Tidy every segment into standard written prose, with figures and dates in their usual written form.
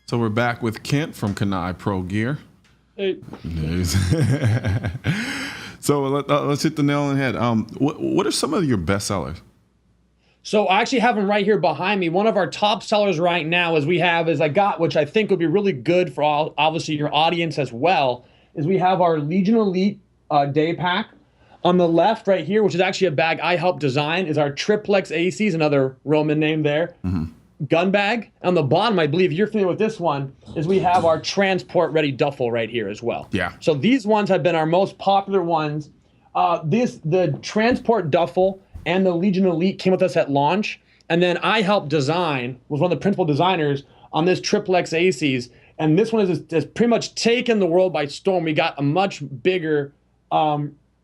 So we're back with Kent from Cannae Pro Gear. Hey. So let's hit the nail on the head. What are some of your best sellers? So I actually have them right here behind me. One of our top sellers right now which I think would be really good for obviously your audience as well, is we have our Legion Elite day pack. On the left right here, which is actually a bag I helped design, is our Triplex ACs, another Roman name there. Gun bag. On the bottom, I believe you're familiar with this one, is we have our transport ready duffel right here as well. Yeah. So these ones have been our most popular ones. The transport duffel and the Legion Elite came with us at launch. And then I helped design, was one of the principal designers on this Triplex ACs. And this one has pretty much taken the world by storm. We got a much bigger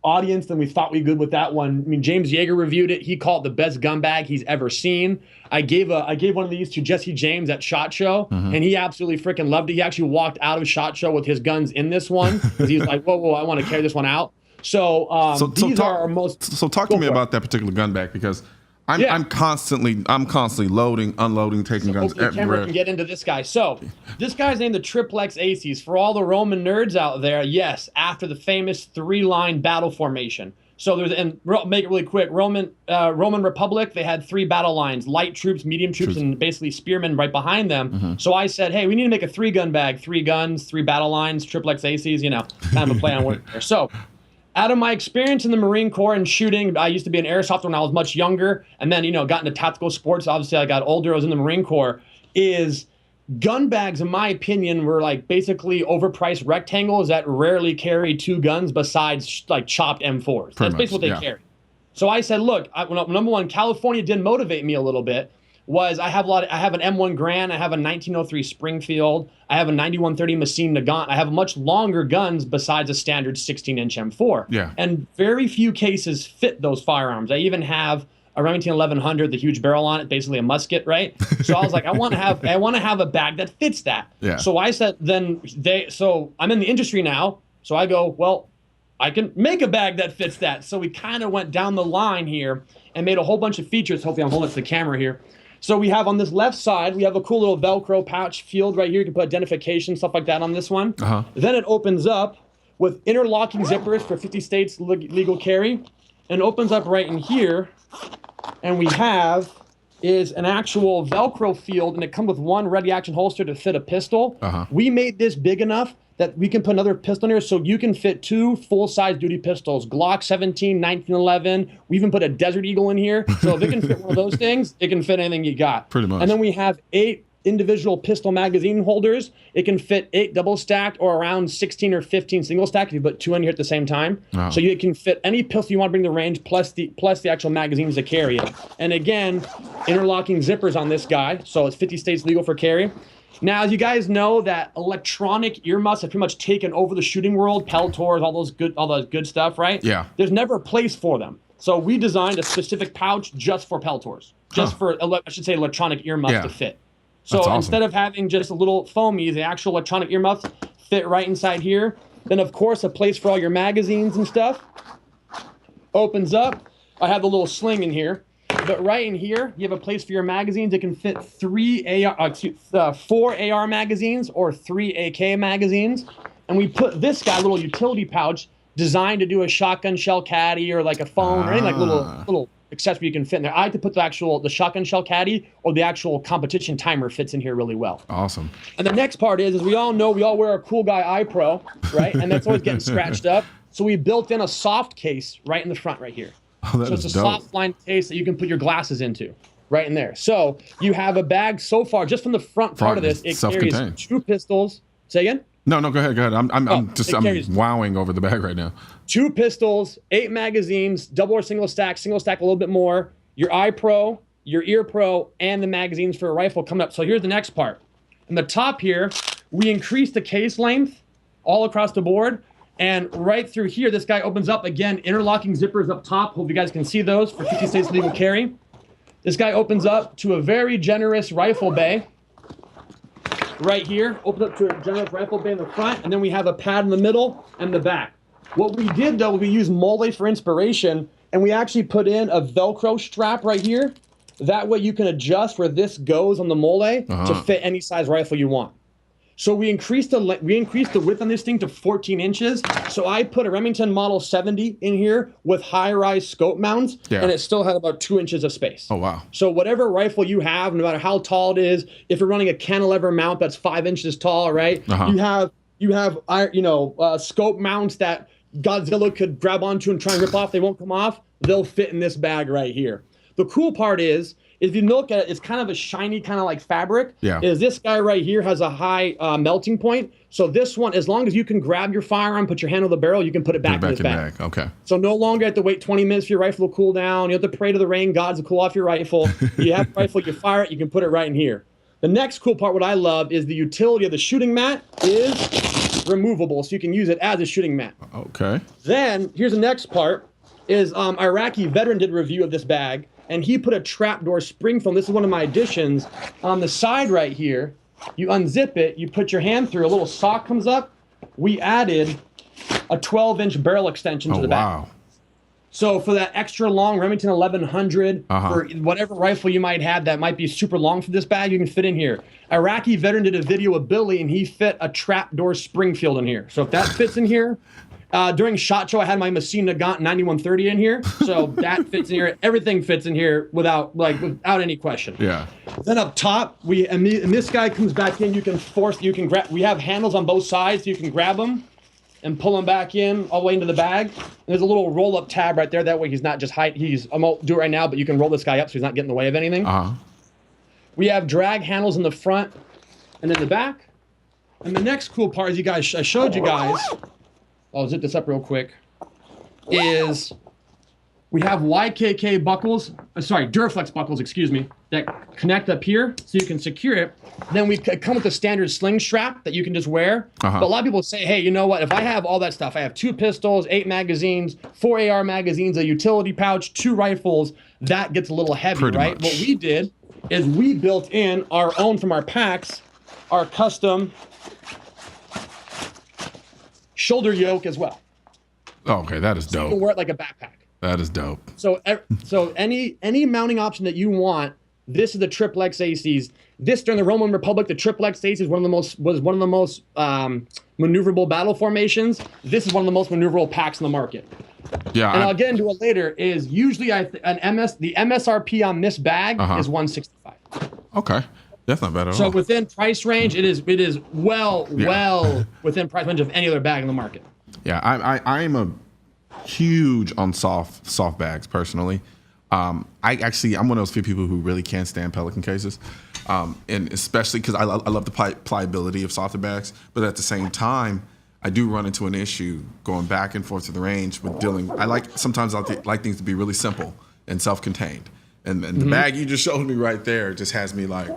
audience than we thought we could with that one. I mean, James Yeager reviewed it. He called it the best gun bag he's ever seen. I gave one of these to Jesse James at SHOT Show, and he absolutely freaking loved it. He actually walked out of SHOT Show with his guns in this one because he was like, whoa, I want to carry this one out. So, these are our most. So talk to me about that particular gun bag, because I'm constantly loading, unloading, taking guns everywhere. Camera can get into this guy. So this guy's named the Triplex ACs. For all the Roman nerds out there, yes, after the famous 3-line battle formation. So make it really quick. Roman Republic, they had 3 battle lines: light troops, medium troops, and basically spearmen right behind them. So I said, hey, we need to make a 3-gun bag: 3 guns, 3 battle lines, Triplex ACs. Kind of a play on words there. So, out of my experience in the Marine Corps and shooting, I used to be an airsoft when I was much younger, and then, got into tactical sports. Obviously, I got older. I was in the Marine Corps. Gun bags, in my opinion, were like basically overpriced rectangles that rarely carry 2 guns besides like chopped M4s. That's basically what they carry. So I said, look, number one, California did motivate me a little bit. I have an M1 Grand, I have a 1903 Springfield, I have a 9130 Machine Nagant. I have much longer guns besides a standard 16-inch M4. Yeah. And very few cases fit those firearms. I even have a Remington 1100, the huge barrel on it, basically a musket, right? So I was like, I want to have a bag that fits that. Yeah. So I said, so I'm in the industry now, so I go, well, I can make a bag that fits that. So we kind of went down the line here and made a whole bunch of features. Hopefully I'm holding it to the camera here. So we have on this left side, we have a cool little Velcro pouch field right here. You can put identification, stuff like that on this one. Then it opens up with interlocking zippers for 50 states legal carry, and opens up right in here. And we have is an actual Velcro field, and it comes with one ready action holster to fit a pistol. We made this big enough that we can put another pistol in here, so you can fit 2 full-size duty pistols, Glock 17, 1911. We even put a Desert Eagle in here. So if it can fit one of those things, it can fit anything you got. Pretty much. And then we have 8 individual pistol magazine holders. It can fit 8 double stacked or around 16 or 15 single stacked if you put 2 in here at the same time. Wow. So you can fit any pistol you want to bring to range plus the actual magazines to carry it. And again, interlocking zippers on this guy. So it's 50 states legal for carry. Now, as you guys know, that electronic earmuffs have pretty much taken over the shooting world, Peltors, all those good stuff, right? Yeah. There's never a place for them. So we designed a specific pouch just for Peltors, just for, electronic earmuffs to fit. So awesome. Instead of having just a little foamy, the actual electronic earmuffs fit right inside here. Then, of course, a place for all your magazines and stuff. Opens up. I have the little sling in here. But right in here, you have a place for your magazines. It can fit 4 AR magazines or 3 AK magazines. And we put this guy, a little utility pouch, designed to do a shotgun shell caddy or like a phone or any like little accessory you can fit in there. I like to put the shotgun shell caddy or the actual competition timer fits in here really well. Awesome. And the next part is we all know we all wear our cool guy eye pro, right? And that's always getting scratched up. So we built in a soft case right in the front right here. Oh, so it's a dope. soft line case that you can put your glasses into right in there. So you have a bag so far, just from the front part of this, it carries 2 pistols. Say again? No, go ahead. I'm wowing over the bag right now. 2 pistols, 8 magazines, double or single stack a little bit more, your eye pro, your ear pro, and the magazines for a rifle coming up. So here's the next part. In the top here, we increased the case length all across the board. And right through here, this guy opens up, again, interlocking zippers up top. Hope you guys can see those for 50 states legal carry. This guy opens up to a very generous rifle bay. Right here, opens up to a generous rifle bay in the front, and then we have a pad in the middle and the back. What we did, though, we used mole for inspiration, and we actually put in a Velcro strap right here. That way you can adjust where this goes on the mole to fit any size rifle you want. So we increased the width on this thing to 14 inches. So I put a Remington Model 70 in here with high-rise scope mounts, and it still had about 2 inches of space. Oh, wow. So whatever rifle you have, no matter how tall it is, if you're running a cantilever mount that's 5 inches tall, right? You have scope mounts that Godzilla could grab onto and try and rip off. They won't come off. They'll fit in this bag right here. The cool part is, if you look at it, it's kind of a shiny, kind of like fabric. Is this guy right here has a high melting point. So this one, as long as you can grab your firearm, put your hand on the barrel, you can put it back in this bag. Okay. So no longer have to wait 20 minutes for your rifle to cool down. You have to pray to the rain gods to cool off your rifle. You have a rifle, you fire it, you can put it right in here. The next cool part, what I love, is the utility of the shooting mat is removable, so you can use it as a shooting mat. Okay. Then, here's the next part, is Iraqi veteran did a review of this bag, and he put a trapdoor spring foam. This is one of my additions. On the side right here, you unzip it, you put your hand through, a little sock comes up. We added a 12-inch barrel extension to the bag. Wow. So for that extra long Remington 1100, for whatever rifle you might have that might be super long for this bag, you can fit in here. Iraqi veteran did a video with Billy, and he fit a trapdoor Springfield in here. So if that fits in here, during SHOT Show, I had my Messina Gaunt 9130 in here. So that fits in here. Everything fits in here without any question. Yeah. Then up top, and this guy comes back in, you can grab, we have handles on both sides, so you can grab them and pull him back in all the way into the bag. There's a little roll-up tab right there. That way he's not just I won't do it right now, but you can roll this guy up so he's not getting in the way of anything. We have drag handles in the front and in the back. And the next cool part is I showed you guys, I'll zip this up real quick, is we have YKK buckles, Duraflex buckles, excuse me, that connect up here so you can secure it. Then we come with a standard sling strap that you can just wear. But a lot of people say, hey, you know what? If I have all that stuff, I have 2 pistols, 8 magazines, 4 AR magazines, a utility pouch, 2 rifles, that gets a little heavy, Pretty right? much. What we did is we built in our own from our packs, our custom shoulder yoke as well. Okay, that is So you dope. can wear it like a backpack. That is dope. So any mounting option that you want, this is the XXX ACs. This during the Roman Republic, the XXX ACs was one of the most maneuverable battle formations. This is one of the most maneuverable packs in the market. Yeah. And I'll get into it later. Is usually the MSRP on this bag is $165. Okay, that's not bad at all. So within price range, it is well within price range of any other bag in the market. Yeah, I am a huge on soft bags personally. I'm one of those few people who really can't stand Pelican cases, and especially because I love the pliability of softer bags, but at the same time, I do run into an issue going back and forth to the range with dealing. Sometimes I like things to be really simple and self-contained, and the bag you just showed me right there just has me like,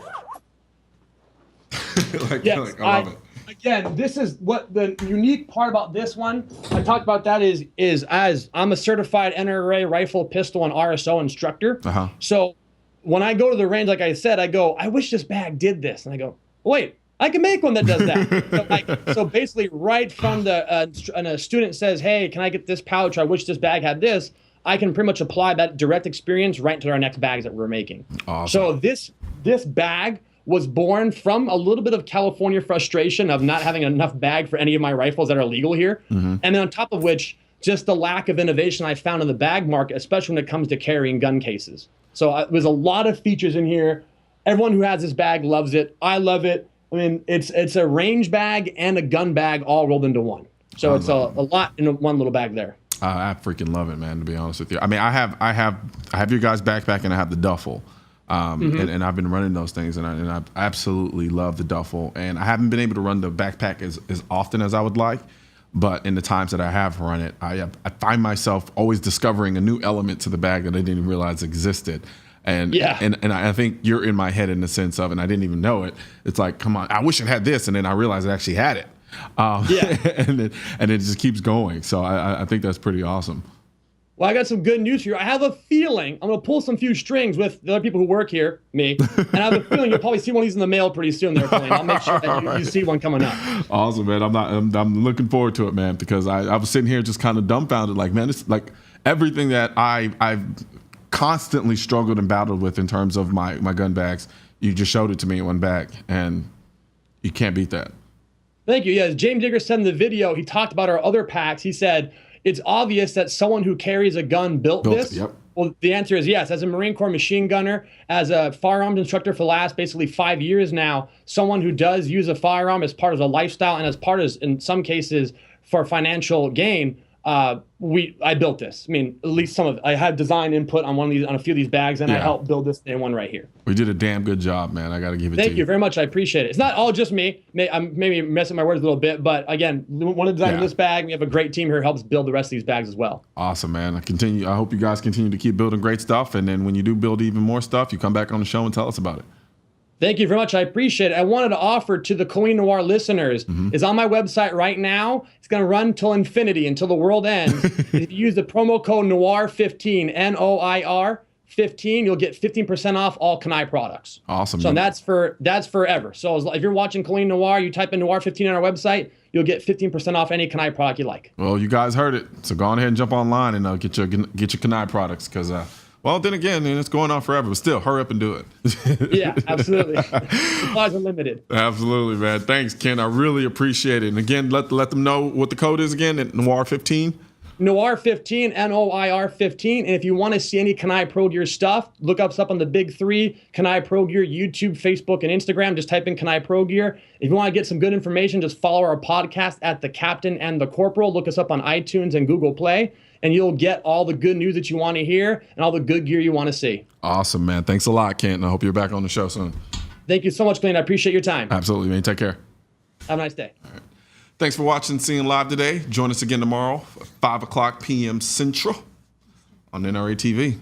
yes, I love it. Again, this is what the unique part about this one. I talked about that is as I'm a certified NRA rifle, pistol, and RSO instructor. So when I go to the range, like I said, I go, I wish this bag did this, and I go, wait, I can make one that does that. so basically, right from and a student says, hey, can I get this pouch? I wish this bag had this. I can pretty much apply that direct experience right into our next bags that we're making. Awesome. So this bag was born from a little bit of California frustration of not having enough bag for any of my rifles that are legal here. And then on top of which, just the lack of innovation I found in the bag market, especially when it comes to carrying gun cases. So there's a lot of features in here. Everyone who has this bag loves it. I love it. I mean, it's a range bag and a gun bag all rolled into one. So it's a lot in one little bag there. I freaking love it, man, to be honest with you. I mean, I have your guys' backpack and I have the duffel. And I've been running those things, and I absolutely love the duffel. And I haven't been able to run the backpack as often as I would like, but in the times that I have run it, I find myself always discovering a new element to the bag that I didn't even realize existed. And I think you're in my head in the sense of, and I didn't even know it. It's like, come on, I wish it had this, and then I realized it actually had it. And it just keeps going. So I think that's pretty awesome. Well, I got some good news for you. I have a feeling I'm going to pull some few strings with the other people who work here, me, and I have a feeling you'll probably see one of these in the mail pretty soon there, Colleen. I'll make sure that you see one coming up. Awesome, man. I'm looking forward to it, man, because I was sitting here just kind of dumbfounded, like, man, it's like everything that I've constantly struggled and battled with in terms of my gun bags. You just showed it to me in one bag, and you can't beat that. Thank you. Yeah, James Digger said in the video, he talked about our other packs. He said, it's obvious that someone who carries a gun built this. Yep. Well, the answer is yes. As a Marine Corps machine gunner, as a firearms instructor for the last basically 5 years now, someone who does use a firearm as part of a lifestyle and as part of, in some cases, for financial gain, I built this. I mean, at least I had design input on a few of these bags, and I helped build this one right here. We did a damn good job, man. I got to give it to you. Thank you very much. I appreciate it. It's not all just me. I'm maybe messing my words a little bit, but again, one of the design of this bag, we have a great team here who helps build the rest of these bags as well. Awesome, man. I hope you guys continue to keep building great stuff, and then when you do build even more stuff, you come back on the show and tell us about it. Thank you very much. I appreciate it. I wanted to offer to the Colleen Noir listeners, is on my website right now. It's going to run till infinity, until the world ends. If you use the promo code NOIR15, NOIR 15, you'll get 15% off all Cannae products. Awesome. So that's forever. So if you're watching Colleen Noir, you type in Noir 15 on our website, you'll get 15% off any Cannae product you like. Well, you guys heard it. So go on ahead and jump online and get your Cannae products, because well, then again, it's going on forever, but still, hurry up and do it. Yeah, absolutely. Supplies are limited. Absolutely, man. Thanks, Ken. I really appreciate it. And again, let them know what the code is again at Noir15. Noir15, NOIR 15. And if you want to see any Cannae Pro Gear stuff, look us up on the big three: Cannae Pro Gear, YouTube, Facebook, and Instagram. Just type in Cannae Pro Gear. If you want to get some good information, just follow our podcast at The Captain and the Corporal. Look us up on iTunes and Google Play, and you'll get all the good news that you want to hear and all the good gear you want to see. Awesome, man. Thanks a lot, Kent. I hope you're back on the show soon. Thank you so much, Glenn. I appreciate your time. Absolutely, man. Take care. Have a nice day. All right. Thanks for watching Seeing Live today. Join us again tomorrow at 5 o'clock p.m. Central on NRA TV.